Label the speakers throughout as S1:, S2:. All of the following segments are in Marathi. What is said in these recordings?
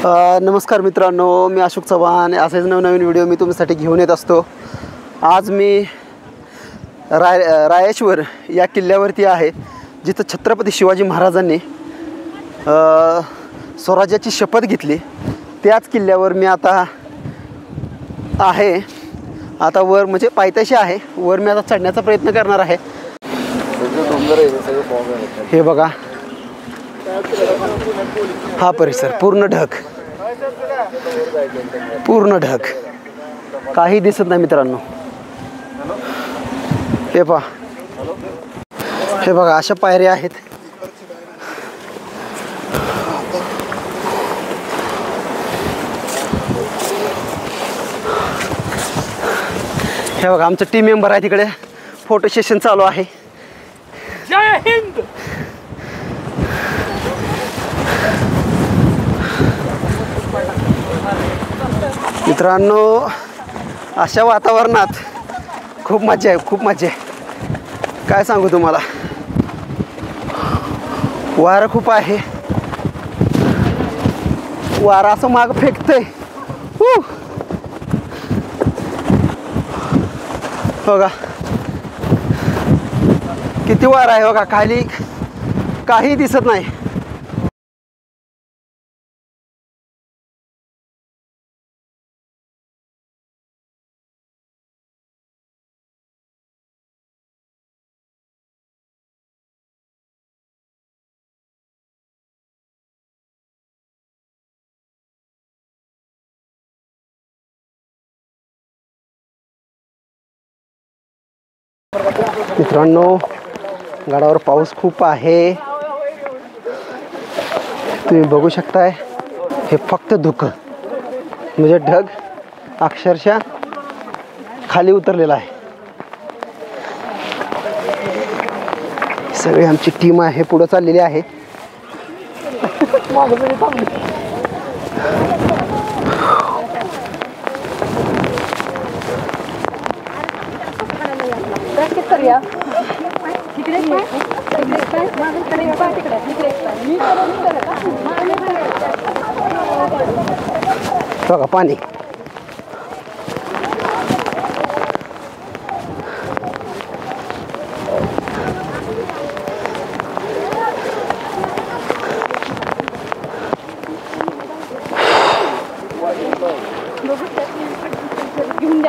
S1: नमस्कार मित्रांनो, मी अशोक चव्हाण. असेच नवनवीन व्हिडिओ मी तुमच्यासाठी घेऊन येत असतो. आज मी रायेश्वर या किल्ल्यावरती आहे, जिथं छत्रपती शिवाजी महाराजांनी स्वराज्याची शपथ घेतली. त्याच किल्ल्यावर मी आता आहे. आता वर म्हणजे पायथ्याशी आहे, वर मी आता चढण्याचा प्रयत्न करणार आहे. हे बघा, हा परिसर पूर्ण ढग, काही दिसत नाही मित्रांनो. हे बघा, अशा पायऱ्या आहेत. हे बघा, आमचं टीम मेंबर आहे तिकडे, फोटो सेशन चालू आहे.
S2: जय हिंद.
S1: मित्रांनो, अशा वातावरणात खूप मजा आहे. काय सांगू तुम्हाला, वारं खूप आहे. वारा असं माग फेकतंय. बघा किती वारा आहे. बघा, खाली काही दिसत नाही. मित्रांनो, गडावर पाऊस खूप आहे, तुम्ही बघू शकताय. हे फक्त धुकं म्हणजे ढग अक्षरशः खाली उतरलेला आहे. सगळी आमची टीम आहे, पुढे चाललेली आहे. बघा पाणी.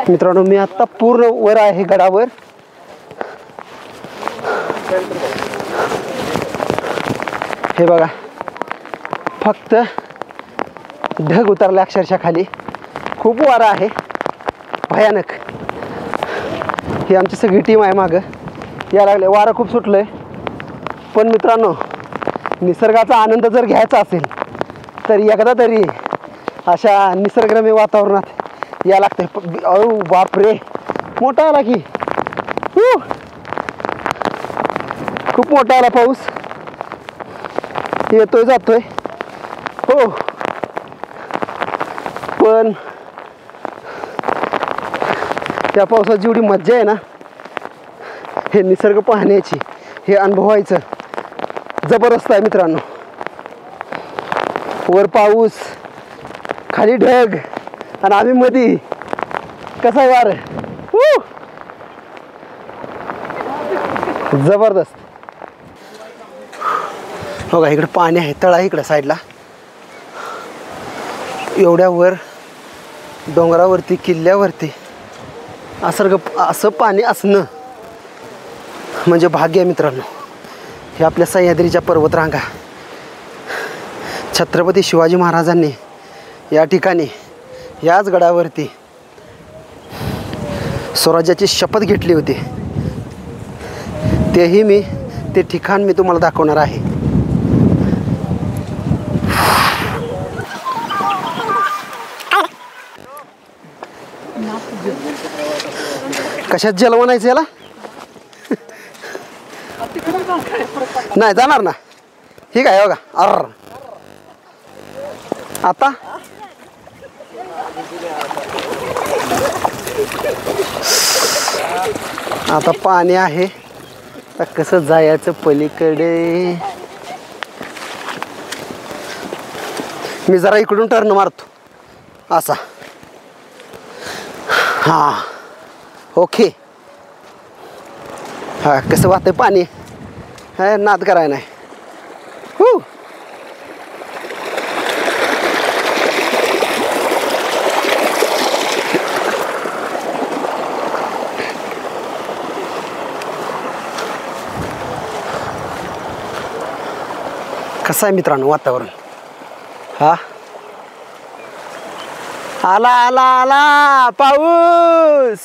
S1: मित्रांनो, मी आता पूर्ण वर आहे गडावर. हे बघा, फक्त ढग उतरले अक्षरशः खाली. खूप वारा आहे, भयानक. ही आमची सगळी टीम आहे, मागं या लागले. वारं खूप सुटलंय. पण मित्रांनो, निसर्गाचा आनंद जर घ्यायचा असेल तर एकदा तरी अशा निसर्गरम्य वातावरणात या लागतंय. अहो बापरे, मोठा आला की. खूप मोठा आला पाऊस, येतोय जातोय. हो, पण त्या पावसात जेवढी मज्जा आहे ना, हे निसर्ग पाहण्याची, हे अनुभवायचं जबरदस्त आहे मित्रांनो. वर पाऊस, खाली ढग आणि आम्ही मधी. कसा वार, जबरदस्त. बघा, इकडे पाणी आहे, तळ आहे इकडे साईडला. एवढ्या वर डोंगरावरती, किल्ल्यावरती असं पाणी असणं म्हणजे भाग्य आहे मित्रांनो. हे आपल्या सह्याद्रीच्या पर्वतरांगा. छत्रपती शिवाजी महाराजांनी या ठिकाणी, याच गडावरती स्वराज्याची शपथ घेतली होती. ते ठिकाण मी तुम्हाला दाखवणार आहे. कशात जलवणायचं याला? नाही जाणार ना. ठीक आहे. बघा, आता आता पाणी आहे. आता कसं जायचं पलीकडे? मी जरा इकडून टर्न मारतो असा. हां ओके. हां कसं वाहतंय पाणी. हा नाद कराय नाही. कसं आहे मित्रांनो वातावरण. हा आला आला आला पाऊस.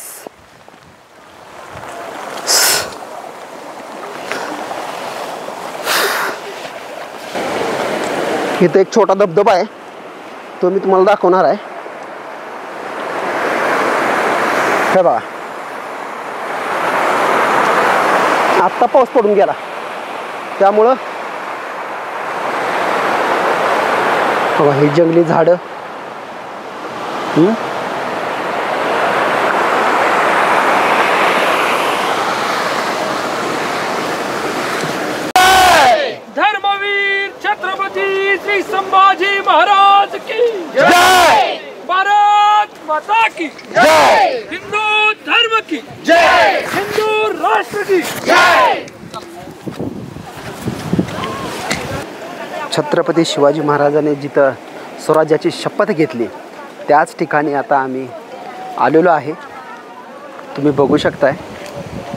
S1: इथे एक छोटा धबधबा आहे तो मी तुम्हाला दाखवणार आहे. हे बघा आत्ता पाऊस पडून गेला त्यामुळं बघा ही जंगली झाडं.
S2: धर्मवीर छत्रपती श्री संभाजी महाराज की जय. भारत माता की जय. हिंदू धर्म की जय. हिंदू राष्ट्र की जय.
S1: छत्रपती शिवाजी महाराजांनी जिथं स्वराज्याची शपथ घेतली त्याच ठिकाणी आता आम्ही आलेलो आहे. तुम्ही बघू शकताय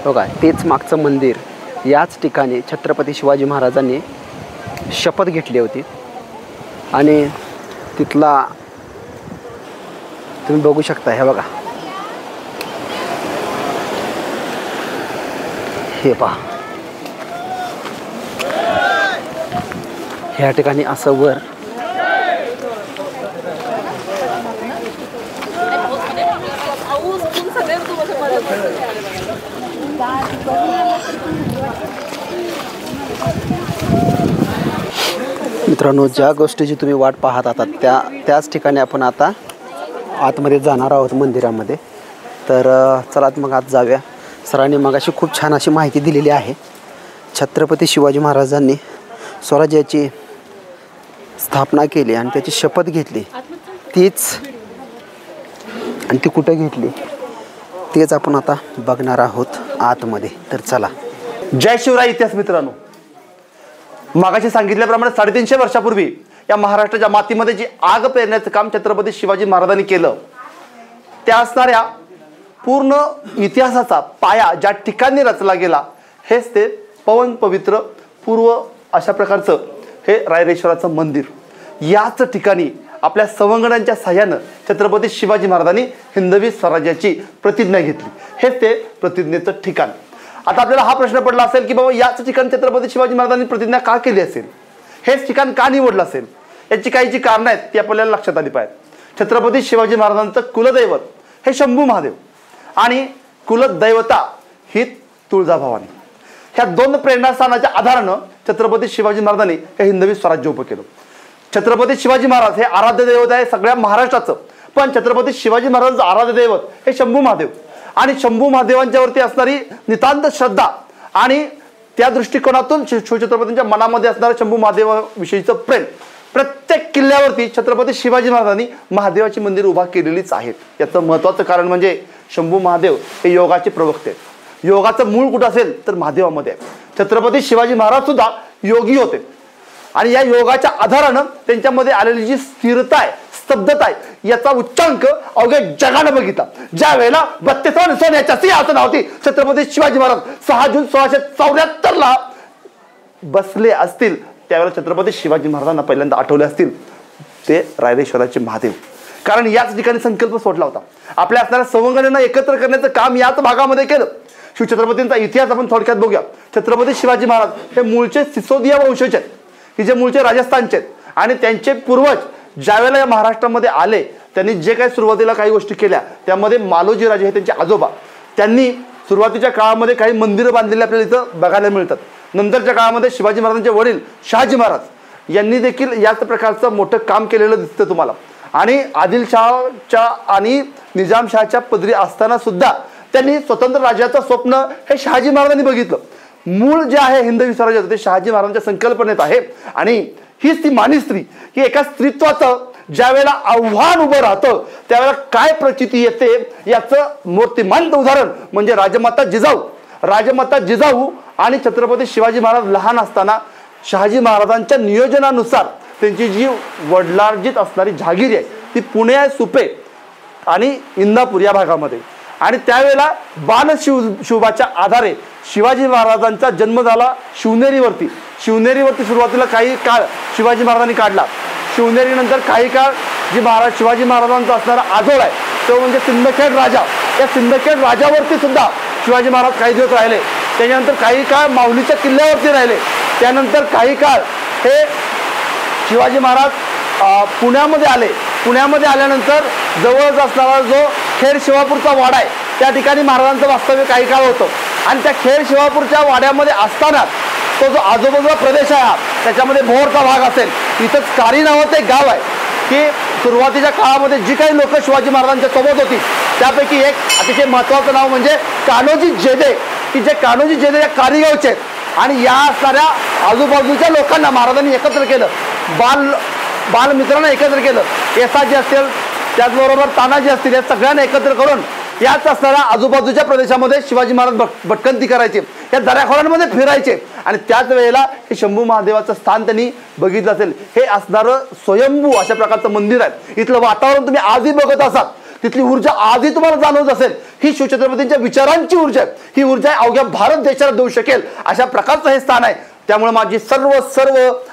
S1: बघा तेच मागचं मंदिर. याच ठिकाणी छत्रपती शिवाजी महाराजांनी शपथ घेतली होती आणि तिथला तुम्ही बघू शकता. हे बघा हे पहा ह्या ठिकाणी असं वर मित्रांनो ज्या गोष्टीची तुम्ही वाट पाहत आहात त्याच ठिकाणी आपण आता आतमध्ये जाणार आहोत मंदिरामध्ये. तर चला मग आत जाऊया. सरांनी मगाशी खूप छान अशी माहिती दिलेली आहे. छत्रपती शिवाजी महाराजांनी स्वराज्याची स्थापना केली आणि त्याची शपथ घेतली तीच आणि ती कुठे घेतली तेच आपण आता बघणार आहोत आतमध्ये. तर चला.
S3: जय शिवराय. इतिहास मित्रांनो मागाशी सांगितल्याप्रमाणे 350 वर्षापूर्वी या महाराष्ट्राच्या मातीमध्ये जी आग पेरण्याचं काम छत्रपती शिवाजी महाराजांनी केलं त्या असणाऱ्या पूर्ण इतिहासाचा पाया ज्या ठिकाणी रचला गेला हेच ते पवन पवित्र पूर्व अशा प्रकारचं हे रायरेश्वराचं मंदिर. याच ठिकाणी आपल्या सवंगडांच्या साह्यानं छत्रपती शिवाजी महाराजांनी हिंदवी स्वराज्याची प्रतिज्ञा घेतली. हेच ते प्रतिज्ञेचं ठिकाण. आता आपल्याला हा प्रश्न पडला असेल की बाबा याच ठिकाणी छत्रपती शिवाजी महाराजांनी प्रतिज्ञा का केली असेल. हेच ठिकाण का निवडलं असेल. याची काही जी कारणं आहेत ती आपल्याला लक्षात आली पाहिजेत. छत्रपती शिवाजी महाराजांचं कुलदैवत हे शंभू महादेव आणि कुलदैवता ही तुळजाभवानी. ह्या दोन प्रेरणास्थानाच्या आधारानं छत्रपती शिवाजी महाराजांनी हे हिंदवी स्वराज्य उभं केलं. छत्रपती शिवाजी महाराज हे आराध्य दैवत आहे सगळ्या महाराष्ट्राचं. पण छत्रपती शिवाजी महाराजांचं आराध्य दैवत हे शंभू महादेव आणि शंभू महादेवांच्यावरती असणारी नितांत श्रद्धा आणि त्या दृष्टिकोनातून शिवछत्रपतींच्या मनामध्ये असणारं शंभू महादेवाविषयीचं प्रेम. प्रत्येक किल्ल्यावरती छत्रपती शिवाजी महाराजांनी महादेवाची मंदिर उभा केलेलीच आहेत. याचं महत्त्वाचं कारण म्हणजे शंभू महादेव हे योगाचे प्रवक्ते आहेत. योगाचं मूळ कुठं असेल तर महादेवामध्ये आहे. छत्रपती शिवाजी महाराज सुद्धा योगी होते आणि या योगाच्या आधारानं त्यांच्यामध्ये आलेली जी स्थिरता आहे स्तब्धता आहे याचा उच्चांक अवघ्या जगानं बघितला. ज्या वेळेला 32 सोन्याच्या सिंहासनावरती छत्रपती शिवाजी महाराज 6 जून 1674 बसले असतील त्यावेळेला छत्रपती शिवाजी महाराजांना पहिल्यांदा आठवले असतील ते रायरेश्वराचे महादेव. कारण याच ठिकाणी संकल्प सोडला होता. आपल्या असणाऱ्या सवंगड्यांना एकत्र करण्याचं काम याच भागामध्ये केलं. शिवछत्रपतींचा इतिहास आपण थोडक्यात बघूया. छत्रपती शिवाजी महाराज हे मूळचे सिसोदिया वंशज आहेत की जे मूळचे राजस्थानचे आहेत आणि त्यांचे पूर्वज ज्यावेळेला या महाराष्ट्रामध्ये आले त्यांनी जे काही सुरुवातीला काही गोष्टी केल्या त्यामध्ये मालोजी राजे हे त्यांचे आजोबा त्यांनी सुरुवातीच्या काळामध्ये काही मंदिरं बांधलेली आपल्याला इथं बघायला मिळतात. नंतरच्या काळामध्ये शिवाजी महाराजांचे वडील शहाजी महाराज यांनी देखील याच प्रकारचं मोठं काम केलेलं दिसतं तुम्हाला. आणि आदिलशहाच्या आणि निजामशहाच्या पदरी असताना सुद्धा त्यांनी स्वतंत्र राज्याचं स्वप्न हे शहाजी महाराजांनी बघितलं. मूळ जे आहे हिंदवी स्वराज्याचं ते शहाजी महाराजांच्या संकल्पनेत आहे आणि हीच ती मानिस्त्री की एका स्त्रीत्वाचं ज्या वेळेला आव्हान उभं राहतं त्यावेळेला काय प्रचिती येते याचं मूर्तिमंत उदाहरण म्हणजे राजमाता जिजाऊ. राजमाता जिजाऊ आणि छत्रपती शिवाजी महाराज लहान असताना शहाजी महाराजांच्या नियोजनानुसार त्यांची जी वडिलार्जित असणारी जहागीर आहे ती पुणे, सुपे आणि इंदापूर या भागामध्ये. आणि त्यावेळेला बालशिवबाच्या आधारे शिवाजी महाराजांचा जन्म झाला शिवनेरीवरती. शिवनेरीवरती सुरुवातीला काही काळ शिवाजी महाराजांनी काढला. शिवनेरीनंतर काही काळ शिवाजी महाराजांचा असणारा आजोळ आहे तो म्हणजे सिंदखेड राजा. या सिंदखेड राजावरती सुद्धा शिवाजी महाराज काही दिवस राहिले. त्याच्यानंतर काही काळ माऊलीच्या किल्ल्यावरती राहिले. त्यानंतर काही काळ हे शिवाजी महाराज पुण्यामध्ये आले. पुण्यामध्ये आल्यानंतर जवळच असणारा जो खेड शिवापूरचा वाडा आहे त्या ठिकाणी महाराजांचं वास्तव्य काही काळ होतं. आणि त्या खेड शिवापूरच्या वाड्यामध्ये असताना तो जो आजूबाजूला प्रदेश आहे त्याच्यामध्ये भोरचा भाग असेल. इथंच कारी नावाचं एक गाव आहे की सुरुवातीच्या काळामध्ये जी काही लोक शिवाजी महाराजांच्या सोबत होती त्यापैकी एक अतिशय महत्त्वाचं नाव म्हणजे कान्होजी जेदे की जे कान्होजी जेदे या कारी गावचे आणि या असणाऱ्या आजूबाजूच्या लोकांना महाराजांनी एकत्र केलं. बालमित्रांना एकत्र केलं. येसाजी असतील त्याचबरोबर तानाजी असतील या सगळ्यांना एकत्र करून याच असणाऱ्या आजूबाजूच्या प्रदेशामध्ये शिवाजी महाराज भटकंती करायचे. या दऱ्याखोऱ्यांमध्ये फिरायचे. आणि त्याच वेळेला हे शंभू महादेवाचं स्थान त्यांनी बघितलं असेल. हे असणारं स्वयंभू अशा प्रकारचं मंदिर आहे. इथलं वातावरण तुम्ही आजही बघत असाल. तिथली ऊर्जा आजही तुम्हाला जाणवत असेल. ही शिवछत्रपतींच्या विचारांची ऊर्जा आहे. ही ऊर्जा अवघ्या भारत देशाला देऊ शकेल अशा प्रकारचं हे स्थान आहे. त्यामुळे माझी सर्व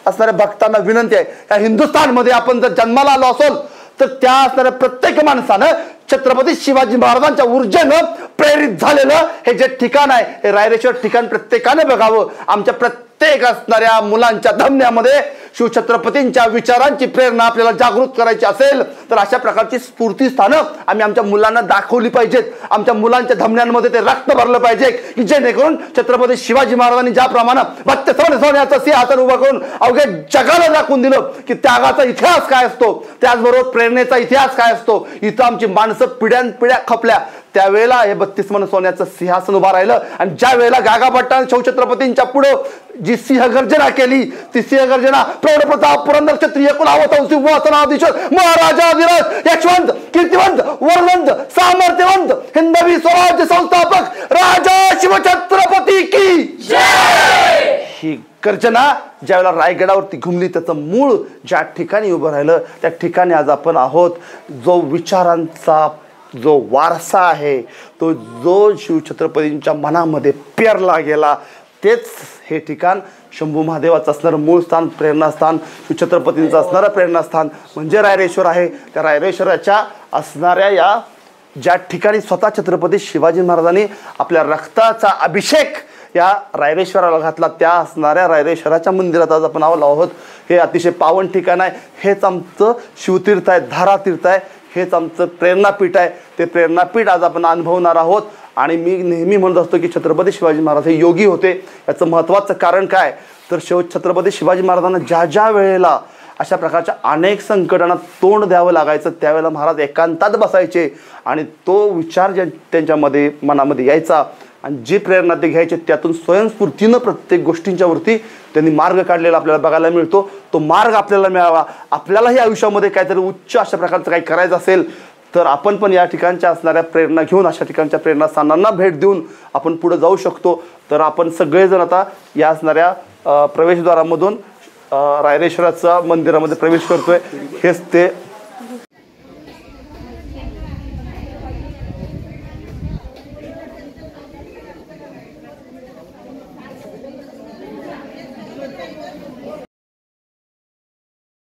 S3: असणाऱ्या भक्तांना विनंती आहे या हिंदुस्थानमध्ये आपण जर जन्माला आलो असेल तर त्या असणाऱ्या प्रत्येक माणसानं छत्रपती शिवाजी महाराजांच्या ऊर्जेनं प्रेरित झालेलं हे जे ठिकाण आहे हे रायरेश्वर ठिकाण प्रत्येकाने बघावं. आमच्या प्रत्येक असणाऱ्या मुलांच्या धमन्यामध्ये शिवछत्रपतींच्या विचारांची प्रेरणा आपल्याला जागृत करायची असेल तर अशा प्रकारची स्फूर्ती स्थानं आम्ही आमच्या मुलांना दाखवली पाहिजेत. आमच्या मुलांच्या धमन्यांमध्ये ते रक्त भरलं पाहिजे की जेणेकरून छत्रपती शिवाजी महाराजांनी ज्याप्रमाणे 32 सोन्याचं सिंहासन उभं करून अवघ्या जगाला दाखवून दिलं की त्यागाचा इतिहास काय असतो, त्याचबरोबर प्रेरणेचा इतिहास काय असतो. इथं आमची माणसं पिढ्यानपिढ्या खपल्या. त्यावेळेला हे 32 मन सोन्याचं सिंहासन उभं राहिलं. आणि ज्या वेळेला गागाभट्टाने शिवछत्रपतींच्या पुढं जी सिंहगर्जना केली ती सिंहगर्जना प्रौढप्रताप पुरंदर क्षत्रिय कुलावत सिंहासनाधीश्वर महाराजाधिराज यशवंत कीर्तिवंत वरवंत सामर्थ्यवंत हिंदवी स्वराज्य संस्थापक राजा शिवछत्रपती की जय ही गर्जना ज्यावेळेला रायगडावरती घुमली त्याचं मूळ ज्या ठिकाणी उभं राहिलं त्या ठिकाणी आज आपण आहोत. जो विचारांचा जो वारसा आहे तो जो शिवछत्रपतींच्या मनामध्ये पेरला गेला तेच हे ठिकाण शंभू महादेवाचं असणारं मूळ स्थान, प्रेरणास्थान, शिवछत्रपतींचं असणारं प्रेरणास्थान म्हणजे रायरेश्वर आहे. त्या रायरेश्वराच्या असणाऱ्या या ज्या ठिकाणी स्वतः छत्रपती शिवाजी महाराजांनी आपल्या रक्ताचा अभिषेक या रायरेश्वराला घातला त्या असणाऱ्या रायरेश्वराच्या मंदिरात आज आपण आलो आहोत. हे अतिशय पावन ठिकाण आहे. हेच आमचं शिवतीर्थ आहे, धारातीर्थ आहे. हेच आमचं प्रेरणापीठ आहे. ते प्रेरणापीठ आज आपण अनुभवणार आहोत. आणि मी नेहमी म्हणत असतो की छत्रपती शिवाजी महाराज हे योगी होते. याचं महत्त्वाचं कारण काय तर छत्रपती शिवाजी महाराजांना ज्या ज्या वेळेला अशा प्रकारच्या अनेक संकटांना तोंड द्यावं लागायचं त्यावेळेला महाराज एकांतात बसायचे आणि तो विचार त्यांच्यामध्ये मनामध्ये यायचा आणि जी प्रेरणा ते घ्यायचे त्यातून स्वयंस्फूर्तीनं प्रत्येक गोष्टींच्या वरती त्यांनी मार्ग काढलेला आपल्याला बघायला मिळतो. तो मार्ग आपल्याला मिळावा. आपल्यालाही आयुष्यामध्ये काहीतरी उच्च अशा प्रकारचं काही करायचं असेल तर आपण पण या ठिकाणच्या असणाऱ्या प्रेरणा घेऊन अशा ठिकाणच्या प्रेरणास्थानांना भेट देऊन आपण पुढे जाऊ शकतो. तर आपण सगळेजण आता या असणाऱ्या प्रवेशद्वारामधून रायरेश्वराच्या मंदिरामध्ये प्रवेश करतोय. हेच ते